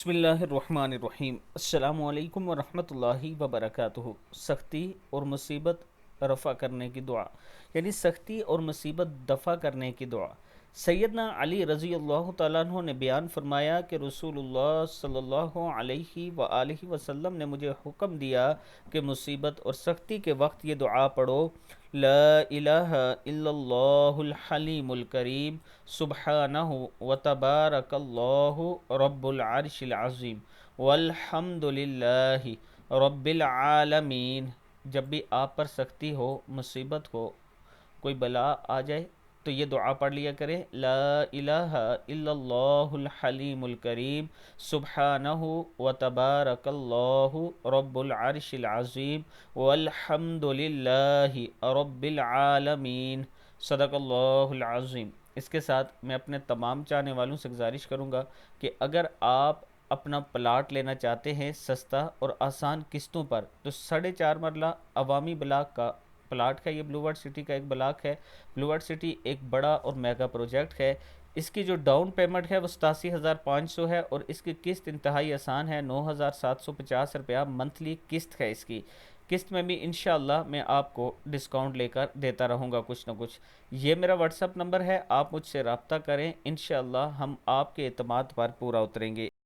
بسم اللہ الرحمن الرحیم۔ السلام علیکم ورحمۃ اللہ وبرکاتہ۔ سختی اور مصیبت رفع کرنے کی دعا، یعنی سختی اور مصیبت دفع کرنے کی دعا۔ سیدنا علی رضی اللہ تعالیٰ عنہ نے بیان فرمایا کہ رسول اللہ صلی اللہ علیہ وآلہ وسلم نے مجھے حکم دیا کہ مصیبت اور سختی کے وقت یہ دعا پڑھو: لا الہ الا اللہ الحلیم الکریم، سبحانہ وتبارک اللہ رب العرش العظیم، والحمد للہ رب العالمین۔ جب بھی آپ پر سختی ہو، مصیبت ہو، کوئی بلا آ جائے تو یہ دعا پڑھ لیا کریں: لا الہ الا اللہ الحلیم الکریم، سبحانہ وتبارک اللہ رب العرش العظیم، والحمد للہ رب العالمین، صدق اللہ العظیم۔ اس کے ساتھ میں اپنے تمام چاہنے والوں سے گزارش کروں گا کہ اگر آپ اپنا پلاٹ لینا چاہتے ہیں سستا اور آسان قسطوں پر، تو 4.5 مرلہ عوامی بلاک کا پلاٹ ہے۔ یہ بلو ورڈ سٹی کا ایک بلاک ہے۔ بلو ورڈ سٹی ایک بڑا اور میگا پروجیکٹ ہے۔ اس کی جو ڈاؤن پیمنٹ ہے وہ 87,500 ہے، اور اس کی قسط انتہائی آسان ہے، 9,750 روپیہ منتھلی قسط ہے اس کی۔ قسط میں بھی انشاءاللہ میں آپ کو ڈسکاؤنٹ لے کر دیتا رہوں گا کچھ نہ کچھ۔ یہ میرا واٹس اپ نمبر ہے، آپ مجھ سے رابطہ کریں، انشاءاللہ ہم آپ کے اعتماد پر پورا اتریں گے۔